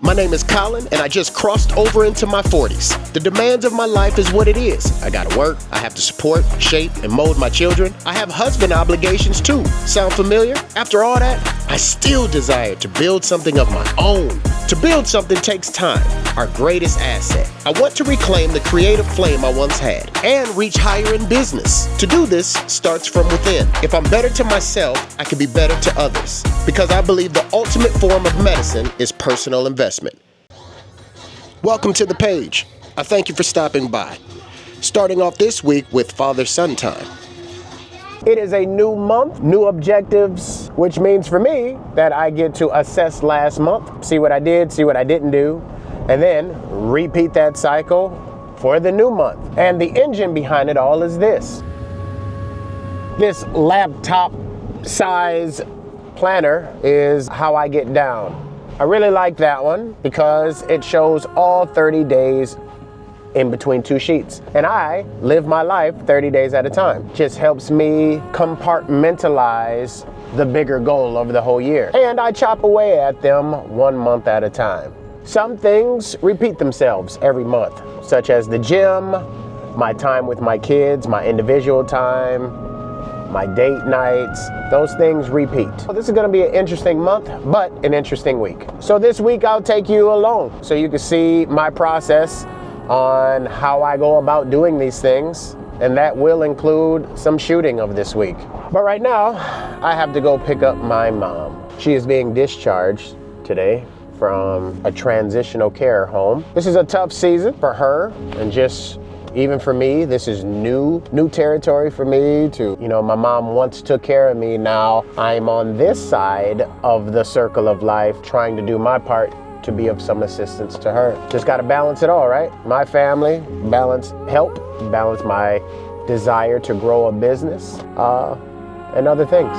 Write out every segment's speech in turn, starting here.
My name is Colin, and I just crossed over into my 40s. The demands of my life is what it is. I gotta work, I have to support, shape, and mold my children. I have husband obligations too. Sound familiar? After all that, I still desire to build something of my own. To build something takes time, our greatest asset. I want to reclaim the creative flame I once had and reach higher in business. To do this starts from within. If I'm better to myself, I can be better to others. Because I believe the ultimate form of medicine is personal investment. Welcome to the page. I thank you for stopping by. Starting off this week with father-son time. It is a new month, new objectives, which means for me that I get to assess last month, see what I did, see what I didn't do, and then repeat that cycle for the new month. And the engine behind it all is this. This laptop size planner is how I get down. I really like that one because it shows all 30 days in between two sheets. And I live my life 30 days at a time. Just helps me compartmentalize the bigger goal of the whole year. And I chop away at them 1 month at a time. Some things repeat themselves every month, such as the gym, my time with my kids, my individual time, my date nights, those things repeat. Well, this is gonna be an interesting month, but an interesting week. So this week I'll take you along so you can see my process on how I go about doing these things, and that will include some shooting of this week. But right now, I have to go pick up my mom. She is being discharged today from a transitional care home. This is a tough season for her, and just even for me, this is new territory for me to, my mom once took care of me. Now I'm on this side of the circle of life, trying to do my part to be of some assistance to her. Just got to balance it all, right? My family, balance my desire to grow a business, and other things.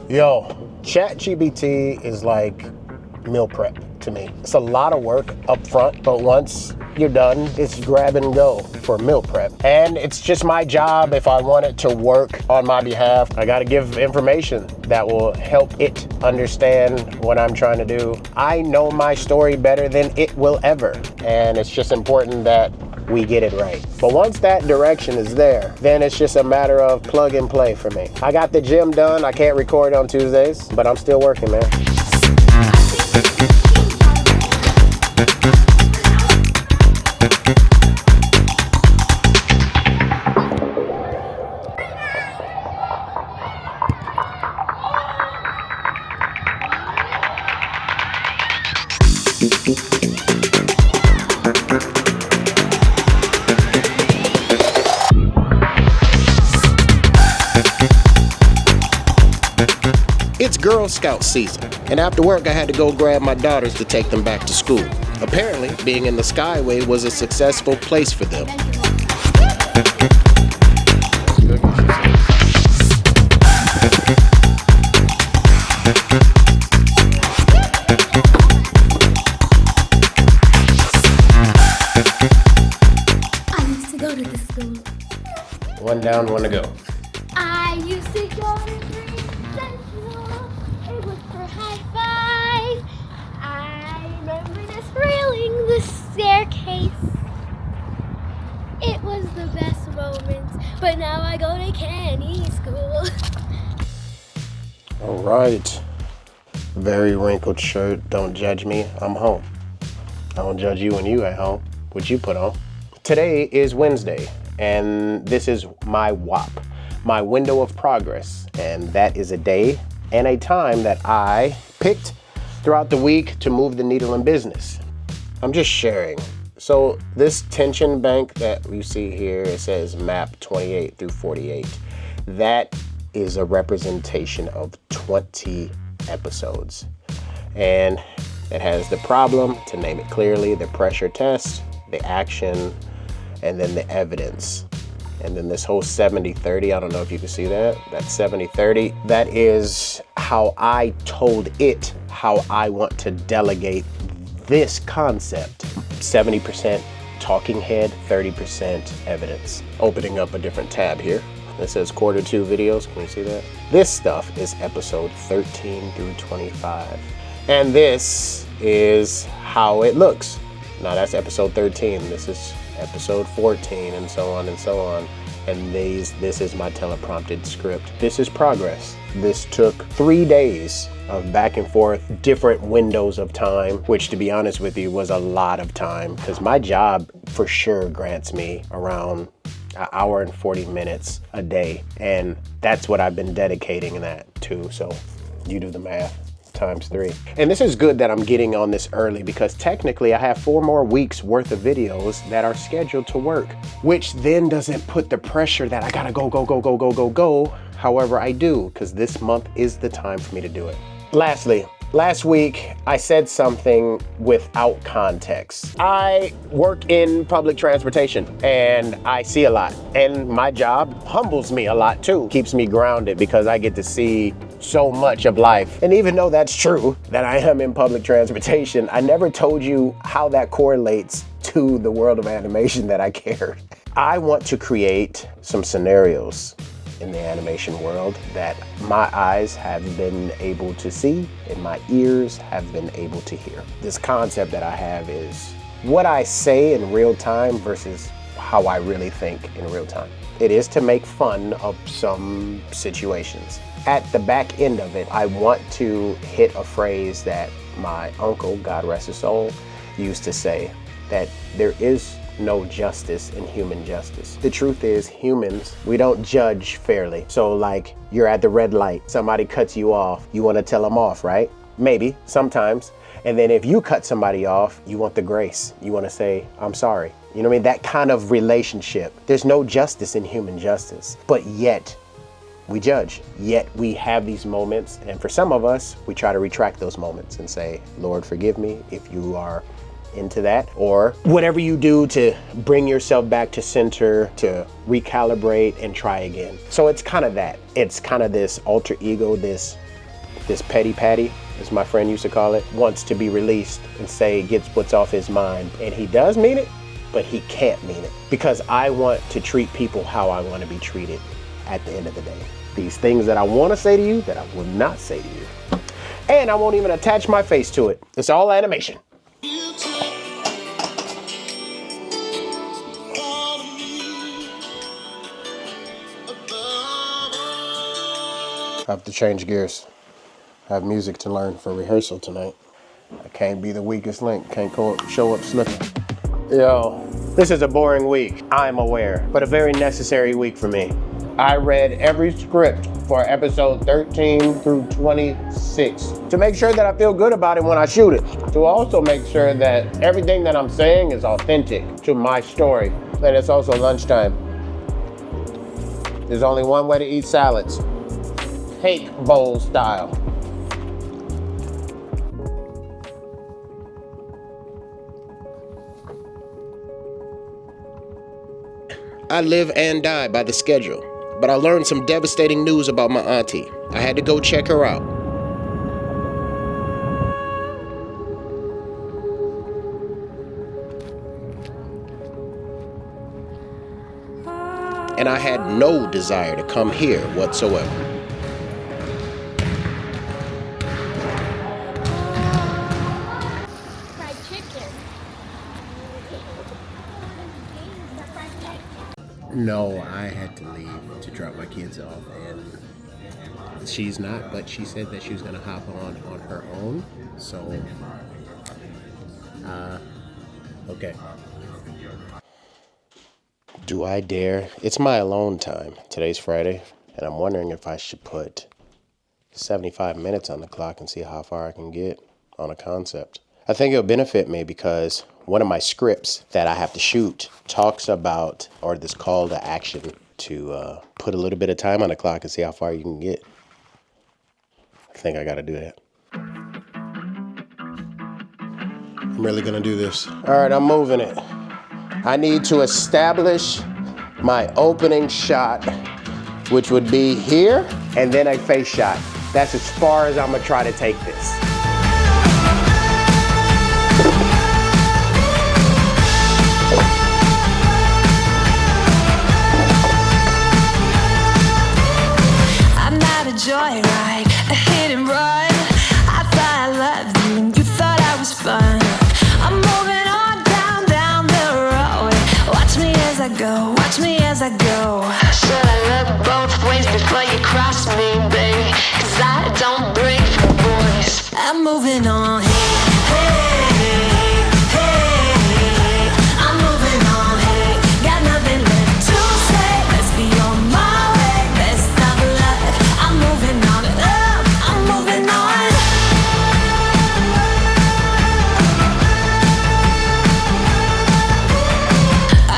Yo, ChatGPT is like meal prep to me. It's a lot of work up front, but once you're done, it's grab and go for meal prep. And it's just my job, if I want it to work on my behalf, I gotta give information that will help it understand what I'm trying to do. I know my story better than it will ever, and it's just important that we get it right. But once that direction is there, then it's just a matter of plug and play for me. I got the gym done. I can't record on Tuesdays, but I'm still working, man. It's Girl Scout season, and after work I had to go grab my daughters to take them back to school. Apparently, being in the Skyway was a successful place for them. I used to go to this school. One down, one to go. I used to go to it was for high five. I remember just railing the staircase. It was the best moment, but now I go to Kenny school. All right. Very wrinkled shirt. Don't judge me. I'm home. I don't judge you when you at home. What you put on. Today is Wednesday, and this is my WOP, my window of progress, and that is a day and a time that I picked throughout the week to move the needle in business. I'm just sharing. So this tension bank that you see here, it says map 28 through 48. That is a representation of 20 episodes. And it has the problem, to name it clearly, the pressure test, the action, and then the evidence. And then this whole 70-30, I don't know if you can see that. That 70-30, that is how I told it how I want to delegate this concept. 70% talking head, 30% evidence. Opening up a different tab here. It says Q2 videos. Can you see that? This stuff is episode 13 through 25. And this is how it looks. Now that's episode 13. This is episode 14, and so on and so on. And this is my teleprompted script. This is progress. This took 3 days of back and forth, different windows of time, which, to be honest with you, was a lot of time, because my job for sure grants me around an hour and 40 minutes a day. And that's what I've been dedicating that to. So you do the math. Times 3. And this is good that I'm getting on this early, because technically I have 4 more weeks worth of videos that are scheduled to work, which then doesn't put the pressure that I gotta go. However, I do, because this month is the time for me to do it. Lastly, last week I said something without context. I work in public transportation and I see a lot, and my job humbles me a lot too. Keeps me grounded because I get to see so much of life. And even though that's true, that I am in public transportation, I never told you how that correlates to the world of animation that I cared. I want to create some scenarios in the animation world that my eyes have been able to see and my ears have been able to hear. This concept that I have is what I say in real time versus how I really think in real time. It is to make fun of some situations. At the back end of it, I want to hit a phrase that my uncle, God rest his soul, used to say, that there is no justice in human justice. The truth is, humans, we don't judge fairly. So like, you're at the red light, somebody cuts you off, you want to tell them off, right? Maybe, sometimes. And then if you cut somebody off, you want the grace. You want to say, I'm sorry. You know what I mean? That kind of relationship. There's no justice in human justice, but yet we judge. Yet we have these moments, and for some of us, we try to retract those moments and say, Lord, forgive me if you are into that, or whatever you do to bring yourself back to center, to recalibrate and try again. So it's kind of that. It's kind of this alter ego, this petty patty, as my friend used to call it, wants to be released and say, gets what's off his mind. And he does mean it, but he can't mean it, because I want to treat people how I want to be treated at the end of the day. These things that I want to say to you that I will not say to you. And I won't even attach my face to it. It's all animation. I have to change gears. I have music to learn for rehearsal tonight. I can't be the weakest link. Can't show up slipping. Yo, this is a boring week, I'm aware, but a very necessary week for me. I read every script for episode 13 through 26 to make sure that I feel good about it when I shoot it. To also make sure that everything that I'm saying is authentic to my story. And it's also lunchtime. There's only one way to eat salads. Cake bowl style. I live and die by the schedule, but I learned some devastating news about my auntie. I had to go check her out. And I had no desire to come here whatsoever. No, I had to leave to drop my kids off, and she's not, but she said that she was gonna hop on her own, so, okay. Do I dare? It's my alone time. Today's Friday, and I'm wondering if I should put 75 minutes on the clock and see how far I can get on a concept. I think it'll benefit me because one of my scripts that I have to shoot talks about, or this call to action to put a little bit of time on the clock and see how far you can get. I think I gotta do that. I'm really gonna do this. All right, I'm moving it. I need to establish my opening shot, which would be here, and then a face shot. That's as far as I'm gonna try to take this. go. Watch me as I go. Should I look both ways before you cross me, baby? 'Cause I don't break for boys. I'm moving on. Hey, hey, I'm moving on. Hey, got nothing left to say. Let's be on my way. Best of luck. I'm moving on. I'm moving on.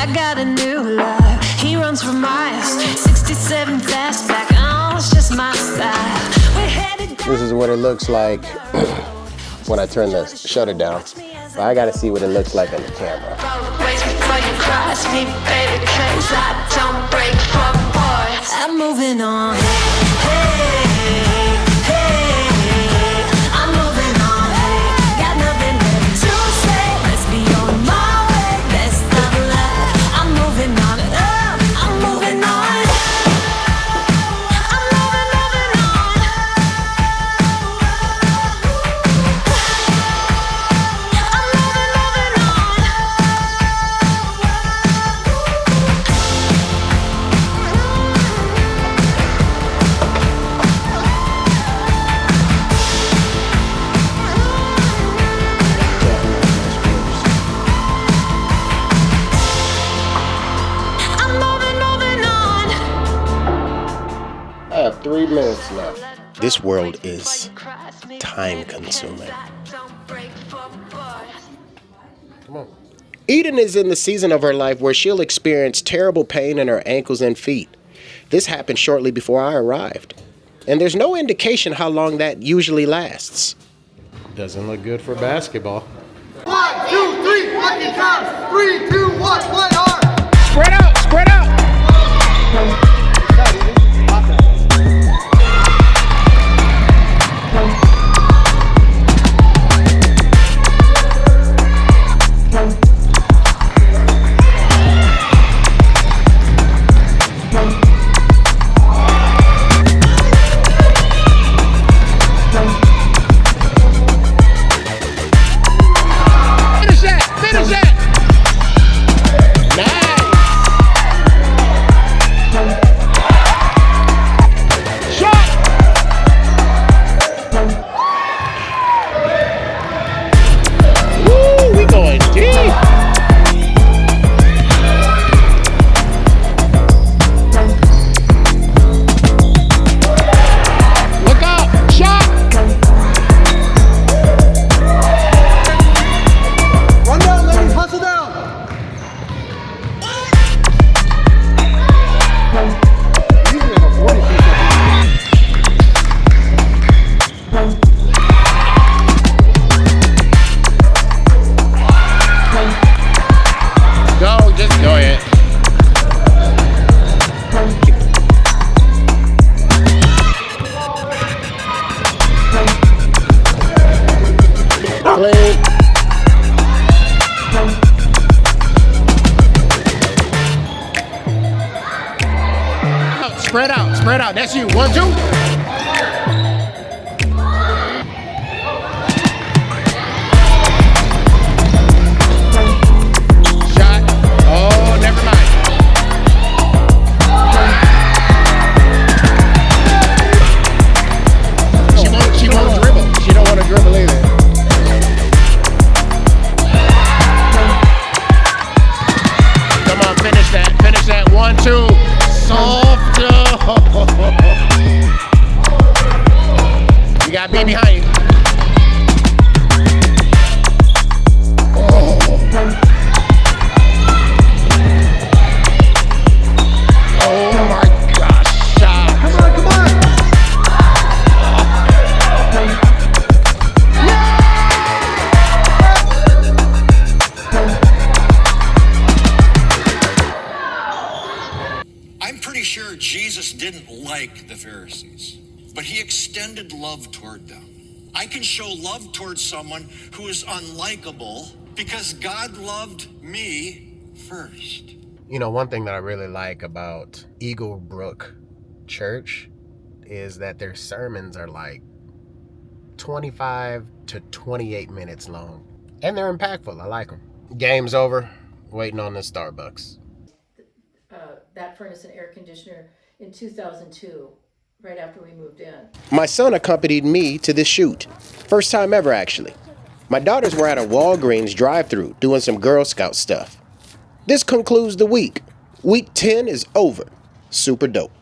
I got a new love. He runs for miles. 67 fastback. Oh, it's just my style. We're headed down. This is what it looks like when I turn the shutter down. But I gotta see what it looks like on the camera. Both ways before you cross me, baby, 'cause I don't break for boys. I'm moving on. Hey, hey, I'm moving on. Hey, got nothing left to say. Let's be on my way. Best of luck. I'm moving on. I'm moving on. I'm moving on. I'm moving on. I'm moving on. I have 3 minutes left. This world is time consuming. Come on. Eden is in the season of her life where she'll experience terrible pain in her ankles and feet. This happened shortly before I arrived, and there's no indication how long that usually lasts. Doesn't look good for basketball. 1, 2, 3, lucky charms. 3, 2, 1, play hard. Spread out, spread out. Finish that, finish that. Nice. Shot. Woo, we going deep. Look out, shot. Run down, ladies, hustle down. Usually have a 40 piece Go, just go ahead. Clean. Spread out, spread out. That's you. 1, 2. Shot. Oh, never mind. She won't dribble. She don't want to dribble either. Come on, finish that. Finish that. 1, 2. Soft. You got me behind you. Oh my gosh. Shot. Come on, come on. I'm pretty sure Jesus didn't like the Pharisees, but he extended love toward them. I can show love towards someone who is unlikable because God loved me first. You know, one thing that I really like about Eagle Brook Church is that their sermons are like 25 to 28 minutes long. And they're impactful. I like them. Game's over. Waiting on the Starbucks. that furnace and air conditioner in 2002, right after we moved in. My son accompanied me to this shoot. First time ever, actually. My daughters were at a Walgreens drive-thru doing some Girl Scout stuff. This concludes the week. Week 10 is over. Super dope.